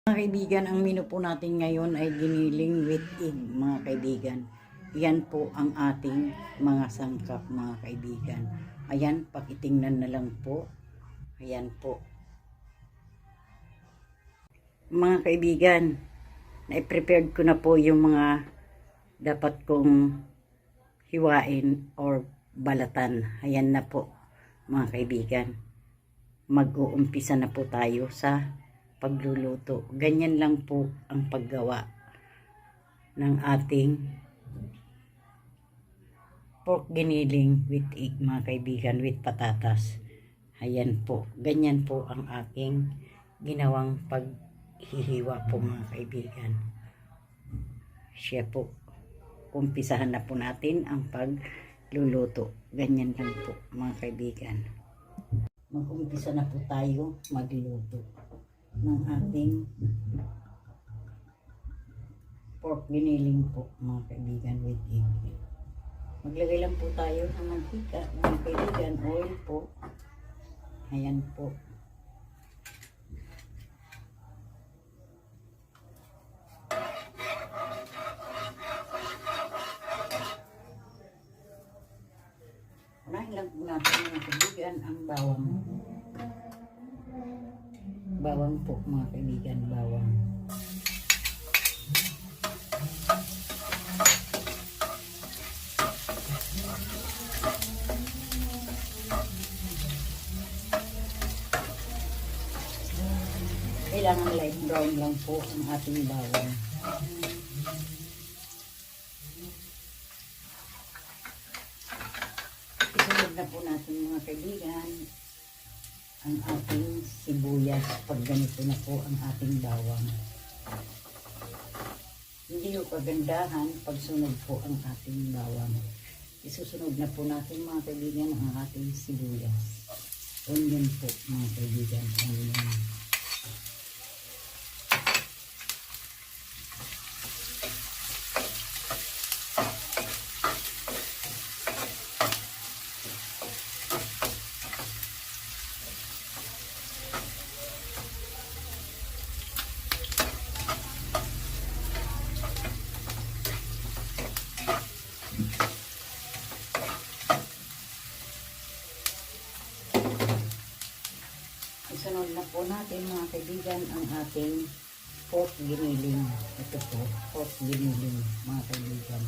Mga kaibigan, ang menu po natin ngayon ay giniling with egg, mga kaibigan. Yan po ang ating mga sangkap, mga kaibigan. Ayan, pakitingnan na lang po. Ayan po. Mga kaibigan, na-prepared ko na po yung mga dapat kong hiwain or balatan. Ayan na po, mga kaibigan. Mag-uumpisa na po tayo sa pagluluto. Ganyan lang po ang paggawa ng ating pork giniling with egg, mga kaibigan, with patatas. Ayan po. Ganyan po ang aking ginawang paghihiwa po, mga kaibigan. Siya po. Umpisahan na po natin ang pagluluto. Ganyan lang po, mga kaibigan. Mag-umpisa na po tayo magluto ng ating pork giniling po, mga kaibigan, with egg. Maglagay lang po tayo ng mantika, mga kaibigan, oil po. Ayan po. Unahin lang po natin, mga kaibigan, ang bawang. Bawang po, mga kaibigan, bawang. Kailangan light brown lang po ang ating bawang. Isunod na po natin, mga kaibigan, ang ating sibuyas pag ganito na po ang ating bawang. Hindi yung kagandahan pag sunod po ang ating bawang. Isusunod na po natin, mga kaibigan, ang ating sibuyas. Onion po, mga kaibigan, onion. Isunod na po natin, mga kaibigan, ang ating pork giniling. Ito po, pork giniling, mga kaibigan.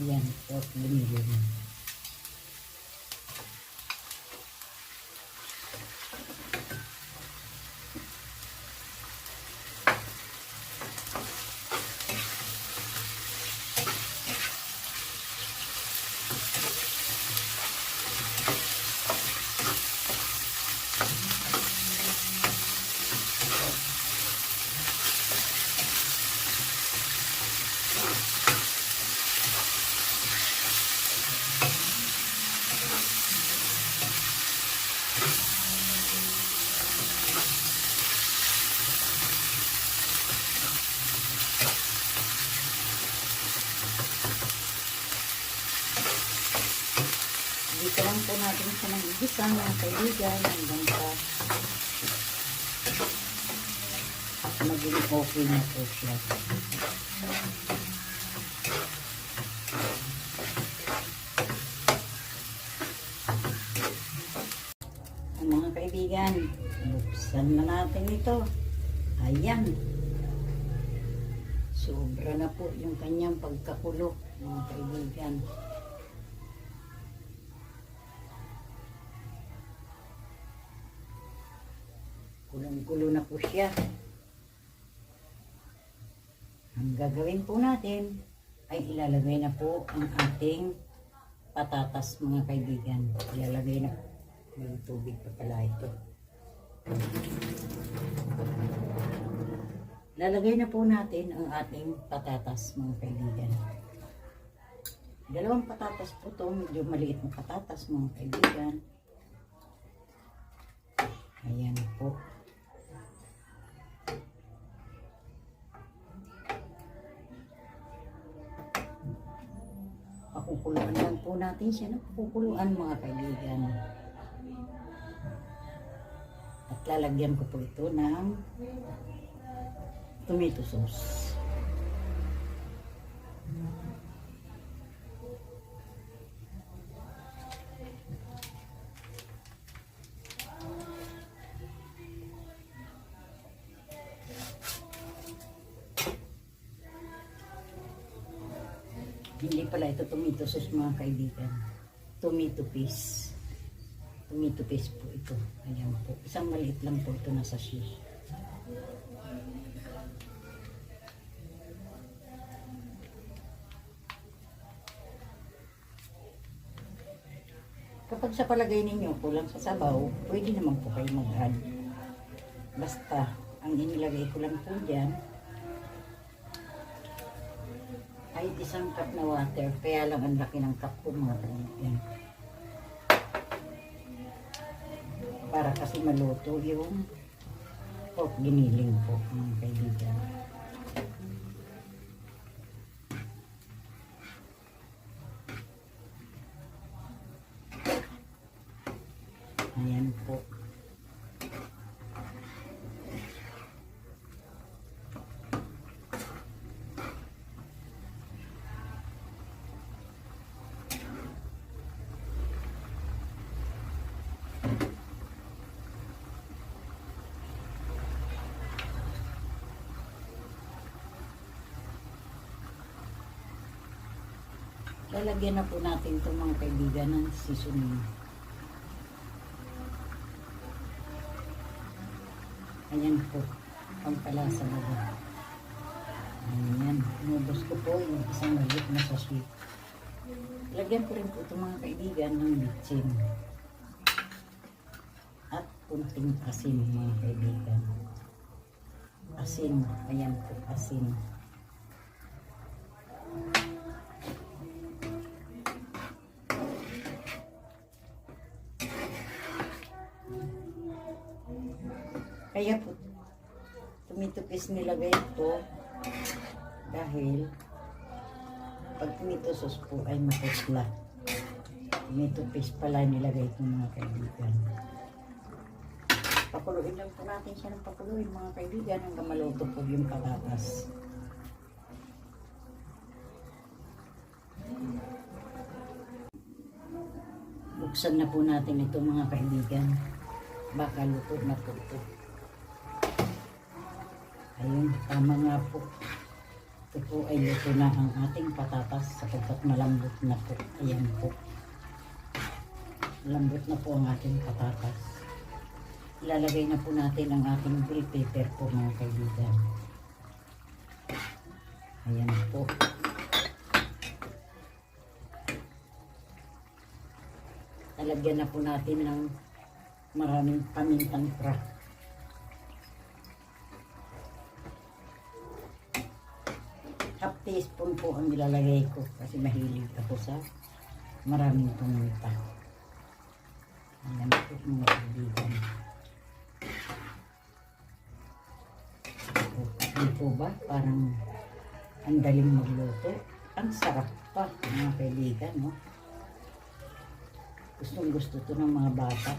Ayan, pork giniling. Dito lang po natin sa nag-igisa, mga kaibigan, hanggang sa maging okay na po siya. Mga kaibigan, buksan na natin ito. Ayan. Sobra na po yung kanyang pagkakulo, mga kaibigan. Kulong-kulo na po siya. Ang gagawin po natin ay ilalagay na po ang ating patatas, mga kaibigan. Ilalagay na po. May tubig pa pala ito. Lalagay na po natin ang ating patatas, mga kaibigan. Dalawang patatas po ito. Medyo maliit na patatas, mga kaibigan. Ayan po. Pakukuluan lang po natin siya. Pakukuluan, mga kaibigan. At lalagyan ko po ito ng tomato sauce. Hindi pala ito tomato sauce mga kaibigan. Tomato paste. Tomato paste po ito. Ayan po. Isang maliit lang po ito na sachet. Kapag sa palagay ninyo kulang sa sabaw, pwede naman po kayo mag-add. Basta, ang inilagay ko lang po dyan ay isang cup na water. Kaya lang ang laki ng cup ko mga kaibigan. Para kasi maluto yung pork giniling po mga kaibigan. Ayan po. Lalagyan na po natin itong mga kaibigan ng seasoning. Ayan po, pampalasa na ba. Ayan, inubos ko po yung isang maliit na sachet. Lagyan ko rin po itong mga kaibigan ng bitsin. At kunting asin mga kaibigan. Asin, ayan po, asin. Kaya po, tomato paste nilagay ito dahil pag tomato sauce po ay maputla. Tomato paste pala nilagay ito mga kaibigan. Pakuluin lang po natin siya ng pakuluin mga kaibigan hanggang maluto po yung patatas. Buksan na po natin ito mga kaibigan. Baka luto na po ito. Ayun, tama nga po. Ito po ay luto na ang ating patatas sapagkat malambot na po. Ayan po. Malambot na po ang ating patatas. Ilalagay na po natin ang ating bell pepper po mga kaibigan. Ayan po. Lalagyan na po natin ng maraming pamintang crack. Half teaspoon po ang nilalagay ko kasi mahilig ako sa maraming paminta. Ayan po mga kaibigan. Hindi po ba? Parang ang daling magluto. Ang sarap pa mga kaibigan, no? Gustong gusto to ng mga bata.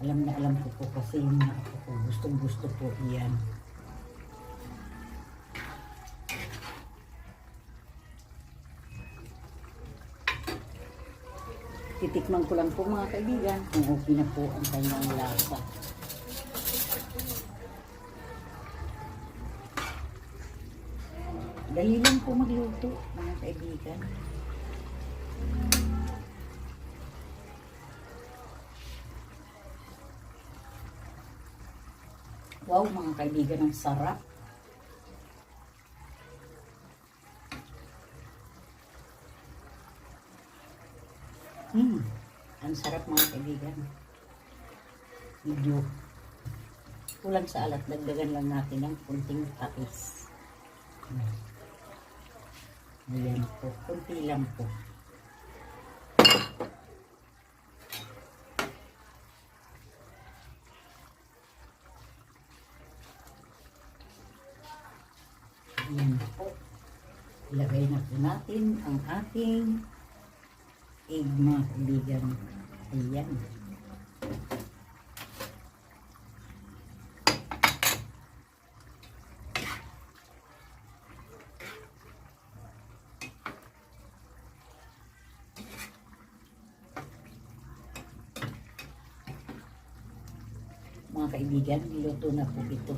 Alam na alam ko po kasi yung mga ako po. Gustong gusto po iyan. Titikman ko lang po mga kaibigan kung okay na po ang kanyang lasa. Dali lang po magluto mga kaibigan. Wow mga kaibigan, ang sarap. Ang sarap mga kaibigan. Medyo kulang sa alat, dagdagan lang natin ng kunting patis. Ayan po, kunti lang po. Ayan po. Ilagay na po natin ang ating egg mga kaibigan. Ayan. mga kaibigan, niluto na po ito.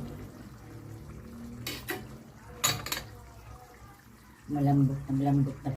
Malambot na